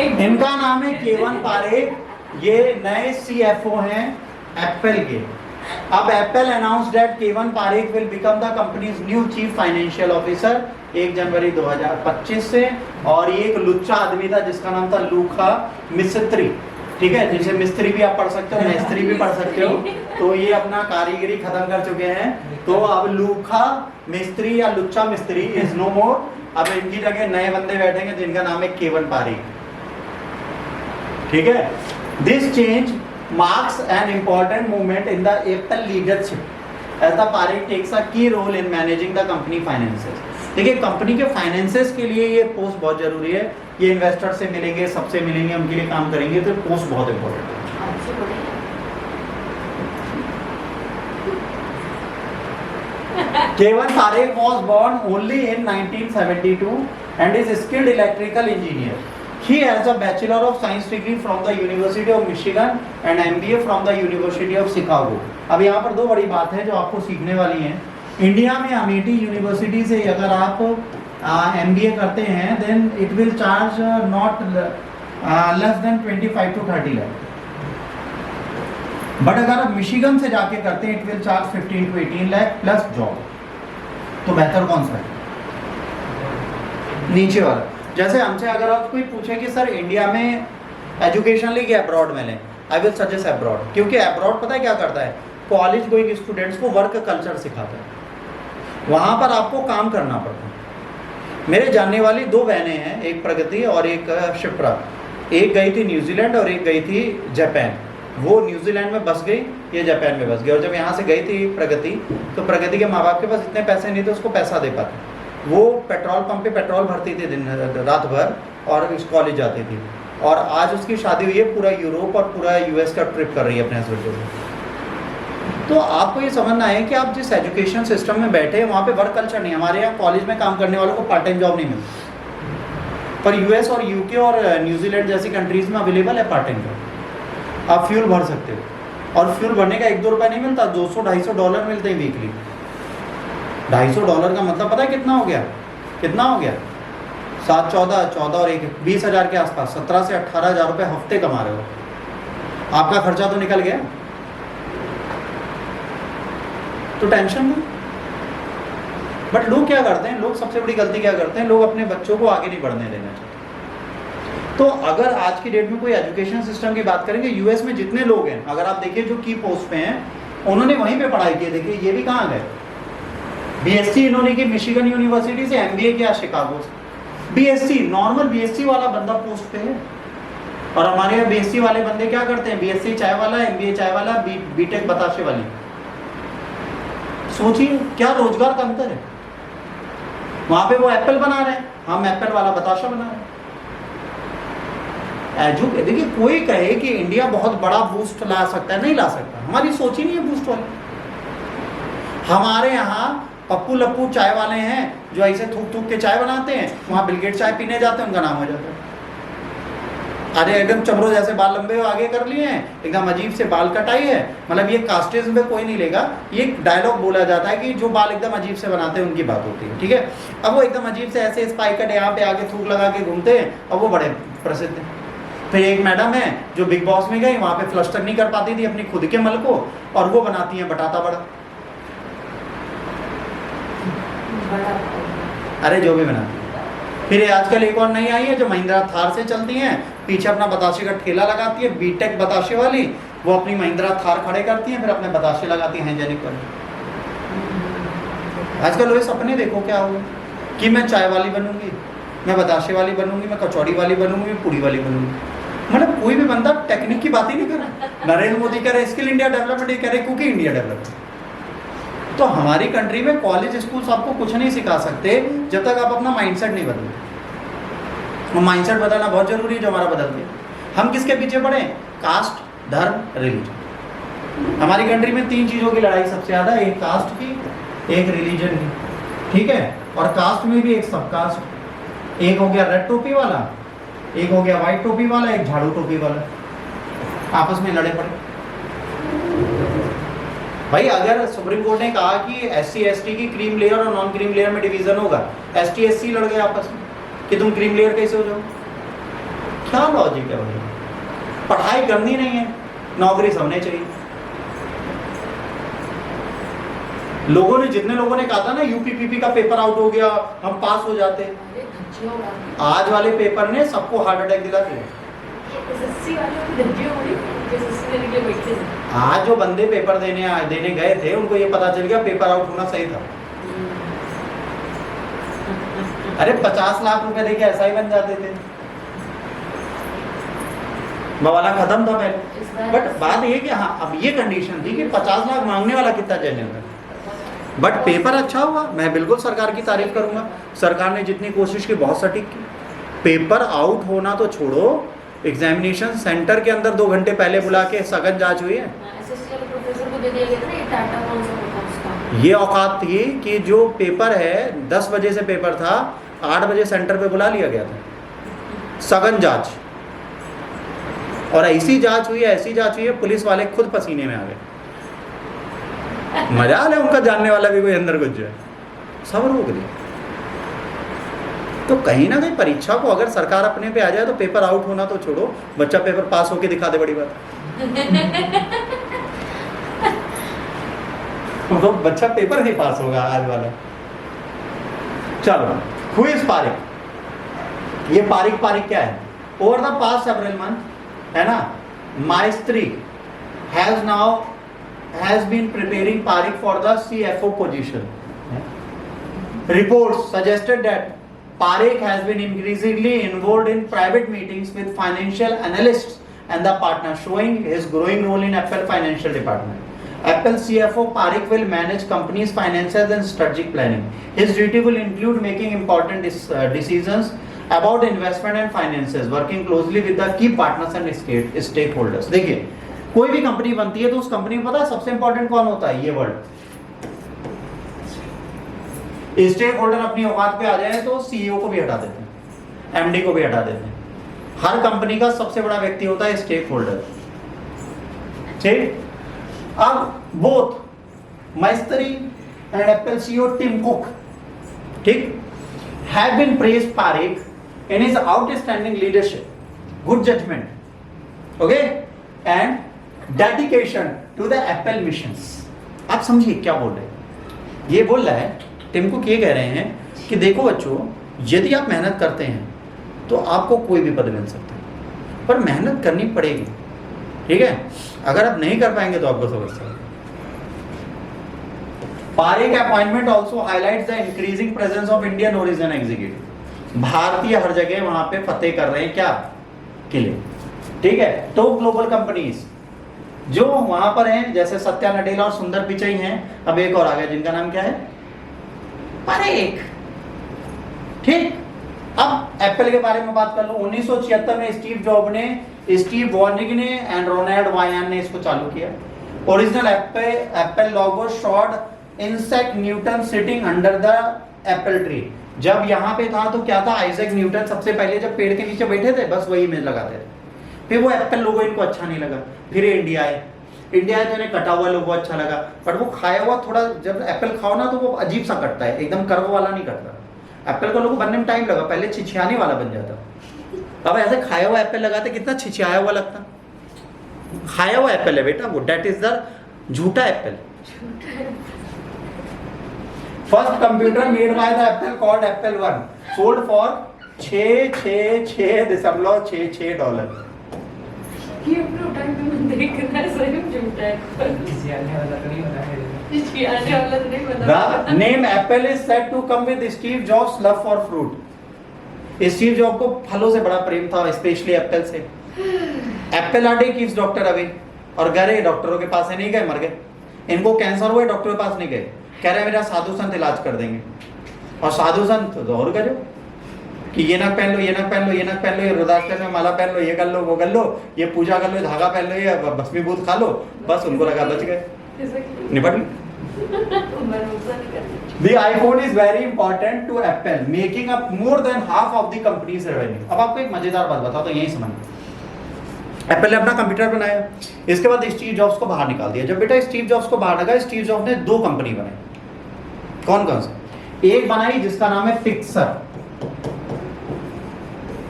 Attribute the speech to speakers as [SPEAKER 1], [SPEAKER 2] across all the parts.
[SPEAKER 1] इनका नाम है केवन पारेख, ये नए सीएफओ हैं एप्पल के। अब Apple announced that Kevan Parekh will become the company's new chief financial officer 1 जनवरी 2025 से। और ये एक लुच्चा आदमी था जिसका नाम था लूका मिस्त्री, ठीक है, जिसे मिस्त्री भी आप पढ़ सकते हो, मिस्त्री भी पढ़ सकते हो। तो ये अपना कारीगरी खत्म कर चुके हैं, तो अब लूका मिस्त्री या लुच्चा मिस्त्री इज नो मोर। अब इनकी जगह नए बंदे बैठेंगे जिनका नाम है केवन पारेख, ठीक है। This change marks an important movement in the Apple leadership as the Parekh takes a key role in managing the company finances। देखिए कंपनी के फाइनेंसेस के लिए ये पोस्ट बहुत जरूरी है, ये इन्वेस्टर से मिलेंगे, सबसे मिलेंगे, उनके लिए काम करेंगे, तो पोस्ट बहुत इंपॉर्टेंट है। केवन Parekh was born only in 1972 and is a skilled electrical engineer। He has a Bachelor of Science degree from the University of Michigan and MBA from the University of Chicago। अब यहाँ पर दो बड़ी बात है जो आपको सीखने वाली हैं। इंडिया में अमेठी यूनिवर्सिटी से अगर आप MBA करते हैं then it will charge not less than 25 to 30 lakh, but अगर आप मिशिगन से जाके करते हैं it will charge 15 to 18 lakh plus job. तो बेहतर कौन सा है? नीचे वाला। जैसे हमसे अगर आप कोई पूछे कि सर इंडिया में एजुकेशन लेके अब्रॉड में लें, आई विल सजेस्ट अब्रॉड, क्योंकि अब्रॉड पता है क्या करता है, कॉलेज गोइंग स्टूडेंट्स को वर्क कल्चर सिखाता है, वहाँ पर आपको काम करना पड़ता है। मेरे जानने वाली दो बहनें हैं, एक प्रगति और एक शिप्रा, एक गई थी न्यूजीलैंड और एक गई थी जापान। वो न्यूजीलैंड में बस गई, ये जापान में बस गई। और जब यहाँ से गई थी प्रगति, तो प्रगति के माँ बाप के पास इतने पैसे नहीं थे उसको पैसा दे पाते। वो पेट्रोल पंप पे पेट्रोल भरती थी दिन रात भर और इस कॉलेज जाती थी। और आज उसकी शादी हुई है, पूरा यूरोप और पूरा यूएस का ट्रिप कर रही है अपने हस्बैंड से। तो आपको ये समझना है कि आप जिस एजुकेशन सिस्टम में बैठे हैं वहाँ पे वर्क कल्चर नहीं। हमारे यहाँ कॉलेज में काम करने वालों को पार्ट टाइम जॉब नहीं मिलती, पर यूएस और यूके और न्यूजीलैंड जैसी कंट्रीज में अवेलेबल है पार्ट टाइम जॉब। आप फ्यूल भर सकते हो, और फ्यूल भरने का 1-2 रुपये नहीं मिलता, $200-250 मिलते हैं वीकली। $250 का मतलब पता है कितना हो गया? कितना हो गया? 7, 14 और 1 20,000 के आसपास, 17 से 18,000 रुपये हफ्ते कमा रहे हो। आपका खर्चा तो निकल गया, तो टेंशन नहीं। बट लोग क्या करते हैं, लोग सबसे बड़ी गलती क्या करते हैं, लोग अपने बच्चों को आगे नहीं बढ़ने देना चाहते। तो अगर आज की डेट में कोई एजुकेशन सिस्टम की बात करेंगे, यूएस में जितने लोग हैं, अगर आप देखिए जो की पोस्ट पे हैं, उन्होंने वहीं पे पढ़ाई की। देखिए ये भी कहाँ गए, बीएससी इन्होंने की मिशिगन यूनिवर्सिटी से, एमबीए किया शिकागो से। बीएससी नॉर्मल बीएससी वाला बंदा पोस्ट पे है। और हमारे यहाँ बीएससी वाले बंदे क्या करते हैं, बीएससी चाय वाला, एमबीए चाय वाला, बीटेक बताशे वाली। सोचिए क्या रोजगार का अंतर है। वहां पे वो एप्पल बना रहे हैं, हम एप्पल वाला बताशा बना रहे हैं। देखिए कोई कहे कि इंडिया बहुत बड़ा बूस्ट ला सकता है, नहीं ला सकता। हमारी सोच ही नहीं है बूस्ट वाली। हमारे यहाँ पप्पू लप्पू चाय वाले हैं जो ऐसे थूक थूक के चाय बनाते हैं, वहाँ बिलगेट चाय पीने जाते हैं, उनका नाम हो जाता है। अरे एकदम चमरो जैसे बाल लंबे आगे कर लिए हैं, एकदम अजीब से बाल कटाई है, मतलब ये कास्टेज में कोई नहीं लेगा। ये डायलॉग बोला जाता है कि जो बाल एकदम अजीब से बनाते हैं उनकी बात होती है, ठीक है। अब वो एकदम अजीब से ऐसे स्पाइक कट यहाँ पे आगे थूक लगा के घूमते हैं और वो बड़े प्रसिद्ध हैं। फिर एक मैडम है जो बिग बॉस में गई, वहाँ पे फ्लश तक नहीं कर पाती थी अपनी खुद के मल को, और वो बनाती हैं बटाता बड़ा। अरे जो भी बनाती है। फिर आजकल एक और नई आई है जो महिंद्रा थार से चलती हैं, पीछे अपना बताशे का ठेला लगाती है, बीटेक बताशे वाली, वो अपनी महिंद्रा थार खड़े करती हैं, फिर अपने बताशे लगाती हैं हाइजेनिक वाले। आजकल लोग सपने देखो क्या हुआ कि मैं चाय वाली बनूंगी, मैं बताशे वाली बनूंगी, मैं कचौड़ी वाली बनूंगी, मैं पूड़ी वाली बनूंगी। मतलब कोई भी बंदा टेक्निक की बात ही नहीं कर रहा। नरेंद्र मोदी कह रहे स्किल इंडिया डेवलपमेंट, ये कह रहे कुकी इंडिया डेवलपमेंट। तो हमारी कंट्री में कॉलेज स्कूल्स आपको कुछ नहीं सिखा सकते जब तक आप अपना माइंडसेट नहीं बदलते। माइंडसेट बदलना बहुत जरूरी है जो हमारा बदल गया। हम किसके पीछे पड़े? कास्ट, धर्म, रिलीजन। हमारी कंट्री में 3 चीज़ों की लड़ाई सबसे ज़्यादा, एक कास्ट की, एक रिलीजन की, ठीक है। और कास्ट में भी एक सब कास्ट, एक हो गया रेड टोपी वाला, एक हो गया व्हाइट टोपी वाला, एक झाड़ू टोपी वाला, आपस में लड़े पड़े। भाई अगर सुप्रीम कोर्ट ने कहा कि SC ST की क्रीम लेयर और नॉन क्रीम लेयर में डिवीजन होगा, ST SC लड़ गए आपस में कि तुम क्रीम लेयर कैसे हो जाओ, क्या लॉजिक है भाई? पढ़ाई करनी नहीं है, नौकरी सबने चाहिए। लोगों ने, जितने लोगों ने कहा था ना यूपीपीपी का पेपर आउट हो गया, हम पास हो जाते, आज वाले पेपर ने सबको हार्ट अटैक दिला दिया। आज जो बंदे पेपर देने गए थे उनको ये पता चल गया पेपर आउट होना सही था। अरे 50 लाख रुपए देके ऐसा ही बन जाते थे, बवाला खत्म था पहले। बट बात ये कि हाँ, अब ये कंडीशन थी कि 50 लाख मांगने वाला कितना जेन्युइन है। बट पेपर अच्छा हुआ, मैं बिल्कुल सरकार की तारीफ करूंगा। सरकार ने जितनी कोशिश की बहुत सटीक की। पेपर आउट होना तो छोड़ो, एग्जामिनेशन सेंटर के अंदर 2 घंटे पहले बुला के सघन जांच हुई है। ये औकात थी कि जो पेपर है 10 बजे से पेपर था, 8 बजे सेंटर पे बुला लिया गया था, सघन जांच। और ऐसी जांच हुई है, पुलिस वाले खुद पसीने में आ गए। मजा है उनका जानने वाला भी कोई अंदर घुस जाए, सब रोक दिया। तो कहीं ना कहीं परीक्षा को अगर सरकार अपने पे आ जाए तो पेपर आउट होना तो छोड़ो, बच्चा पेपर पास होके दिखा दे, बड़ी बात। तो बच्चा पेपर नहीं पास होगा आज वाला। चलो, हु इज पारिक? ये पारिक क्या है? Over the past several month, है ना, माइस्ट्री has been preparing Parik for the CFO position. Reports suggested that Parik has been increasingly involved in private meetings with financial analysts and the partners, showing his growing role in Apple financial department. Apple CFO Parik will manage company's finances and strategic planning. His duty will include making important decisions about investment and finances, working closely with the key partners and stakeholders. देखिए, कोई भी company बनती है तो उस company में पता है सबसे इंपॉर्टेंट कौन होता है? ये वर्ड। स्टेक होल्डर अपनी औकात पे आ जाए तो सीईओ को भी हटा देते हैं, एमडी को भी हटा देते हैं। हर कंपनी का सबसे बड़ा व्यक्ति होता है स्टेक होल्डर। ठीक, अब both Maestri and Apple CEO Tim Cook, ठीक, have been praised Parekh in his outstanding leadership, good judgement, okay, and dedication to the Apple missions. आप समझिए क्या बोल रहे हैं। ये बोल रहा है, टिम कुक ये कह रहे हैं कि देखो बच्चों, यदि आप मेहनत करते हैं तो आपको कोई भी पद मिल सकता है, पर मेहनत करनी पड़ेगी, ठीक है? अगर आप नहीं कर पाएंगे तो आपको समस्या होगी। Parikh appointment also highlights the increasing presence of Indian origin executive. भारतीय हर जगह वहां पे फतेह कर रहे हैं क्या? किले, ठीक है? तो ग्लोबल कंपनीज जो वहां पर हैं, जैसे सत्या नडेला और सुंदर पिचई हैं, अब एक और आ गया जिनका नाम क्या है? पारिक, ठीक। अब एप्पल के बारे में बात कर लो। 1976 में स्टीव वॉर्निक ने एंड रोनाल्ड वायन ने इसको चालू किया। Original Apple logo shard insect Newton sitting under the Apple tree. जब यहाँ पे था तो क्या था? आइजैक न्यूटन सबसे पहले जब पेड़ के नीचे बैठे थे, बस वही इमेज लगाते थे। फिर वो एप्पल लोगो इनको अच्छा नहीं लगा, फिर इंडिया आए तो इन्हें कटा हुआ लोगो अच्छा लगा, बट वो खाया हुआ थोड़ा, जब एप्पल खाओ ना तो वो अजीब सा कटता है, एकदम कर्व वाला नहीं कटता। एप्पल का लोगो बनने में टाइम लगा, पहले छिछियाने वाला बन जाता। अब ऐसे खाया हुआ एप्पल लगाते कितना छिछियाया हुआ लगता। खाया हुआ एप्पल है बेटा वो, डेट इज द झूठा Apple. First computer made by the Apple called Apple 1 sold for $666.66।
[SPEAKER 2] ये अपना टाइम पे मन देख रहा है, सही में झूठा है।
[SPEAKER 3] खिसियाने वाला तो नहीं बना है।
[SPEAKER 2] खिसियाने वाला तो नहीं बना।
[SPEAKER 1] The name Apple is said to come with Steve Jobs' love for fruit। Steve job को फलों से बड़ा प्रेम था, स्पेशली एप्पल से। एप्पल आ डे कीप्स डॉक्टर अवे, और गए डॉक्टरों के पास से नहीं गए, मर गए। इनको कैंसर हुआ, डॉक्टर के पास नहीं गए, कह रहे मेरा साधु संत इलाज कर देंगे। और साधु संत और करो कि ये नक पहन लो, ये नक पहन लो, ये नक पहन लो, ये रुद्राक्ष में माला पहन लो, ये कर लो, वो कर लो, ये पूजा कर लो, ये धागा पहन लो, ये भस्मीभूत खा लो, बस उनको लगा बच गए, निपट गए। The iPhone is very important to Apple, making up more than half of the company's revenue। अब आपको एक मजेदार बात बताओ तो यही समझ। एप्पल ने अपना कंप्यूटर बनाया, इसके बाद स्टीव जॉब्स को बाहर निकाल दिया। जब बेटा स्टीव जॉब्स को बाहर लगा, स्टीव जॉब्स ने 2 कंपनी बनाई। कौन कौन सी? एक बनाई जिसका नाम है पिक्सर,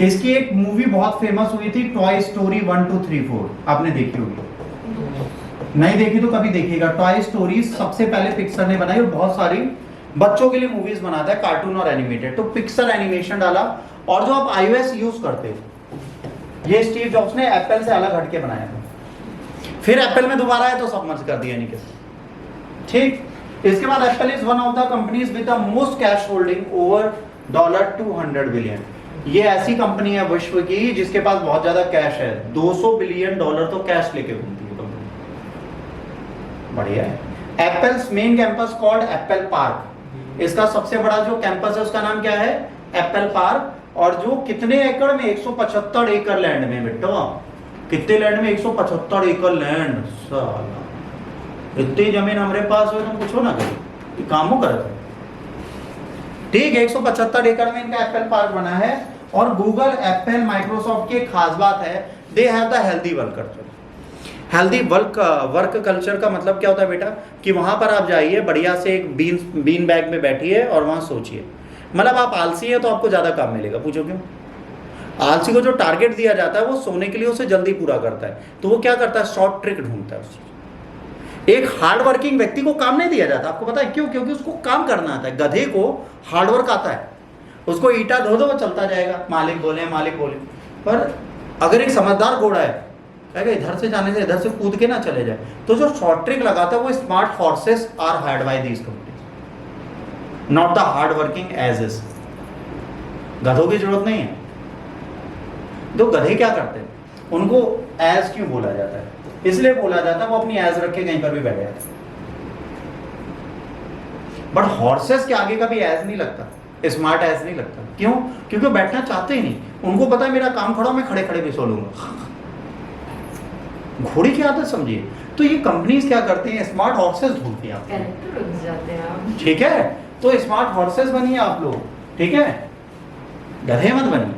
[SPEAKER 1] इसकी एक मूवी बहुत फेमस हुई थी, टॉय स्टोरी 1 2 3 4, आपने देखी होगी, नहीं देखी तो कभी देखिएगा। टॉय स्टोरी सबसे पहले पिक्सर ने बनाई और बहुत सारी बच्चों के लिए मूवीज बनाता है, कार्टून और एनिमेटेड, तो पिक्सर एनिमेशन डाला। और जो आप iOS यूज करते हो, ये स्टीव जॉब्स ने एप्पल से अलग हटके बनाया था, फिर एप्पल में दोबारा है तो सब मर्ज कर दिया नहीं, ठीक। इसके बाद Apple is one of the companies with the most cash holding over $200 billion. ये ऐसी कंपनी है विश्व की जिसके पास बहुत ज्यादा कैश है, $200 बिलियन तो कैश लेके घूमती है कंपनी, बढ़िया है। Apples main campus called Apple park, इसका सबसे बड़ा जो कैंपस है उसका नाम क्या है, एप्पल पार्क। और जो कितने एकड़ में, 175 एकड़ लैंड में, बेटा कितने लैंड में, 175 एकड़ लैंड, साला इतनी जमीन हमारे पास हो, तुम पूछो ना कहीं कामों करते, ठीक है। 175 एकड़ में इनका एप्पल पार्क बना है। और गूगल, एप्पल, माइक्रोसॉफ्ट की एक खास बात है, they have the healthy work culture. Healthy work culture का मतलब क्या होता है बेटा, कि वहां पर आप जाइए, बढ़िया से एक बीन बैग में बैठिए और वहां सोचिए। मतलब आप आलसी हैं तो आपको ज्यादा काम मिलेगा, पूछो क्यों। आलसी को जो टारगेट दिया जाता है वो सोने के लिए उसे जल्दी पूरा करता है, तो वो क्या करता है, शॉर्ट ट्रिक ढूंढता है उससे। एक हार्ड वर्किंग व्यक्ति को काम नहीं दिया जाता, आपको पता है क्यों, क्योंकि उसको काम करना आता है। गधे को हार्डवर्क आता है, उसको ईटा धो दो वो चलता जाएगा, मालिक बोले मालिक बोले। पर अगर एक समझदार घोड़ा है, कहेगा इधर से जाने से, इधर से कूद के ना चले जाए, तो जो शॉर्ट ट्रिक लगाता है वो smart horses are hired by these companies, not the hard working as is. गधों की जरूरत नहीं है। तो गधे क्या करते हैं, उनको एज क्यों बोला जाता है, इसलिए बोला जाता है वो अपनी एज रख के कहीं पर भी बैठ जाते हैं। बट हॉर्सेस के आगे कभी एज नहीं लगता, स्मार्ट एज नहीं लगता। क्यों, क्योंकि वो बैठना चाहते ही नहीं, उनको पता है मेरा काम खड़ा, मैं खड़े खड़े भी सो लूंगा। घोड़ी की आदत समझिए। तो ये कंपनीज क्या करती हैं, स्मार्ट हॉर्सेस ढूंढती हैं,
[SPEAKER 2] कैरेक्टर बन जाते हैं आप।
[SPEAKER 1] ठीक है। तो स्मार्ट हॉर्सेस बनिए आप लोग, ठीक है, गधे मत बनिए।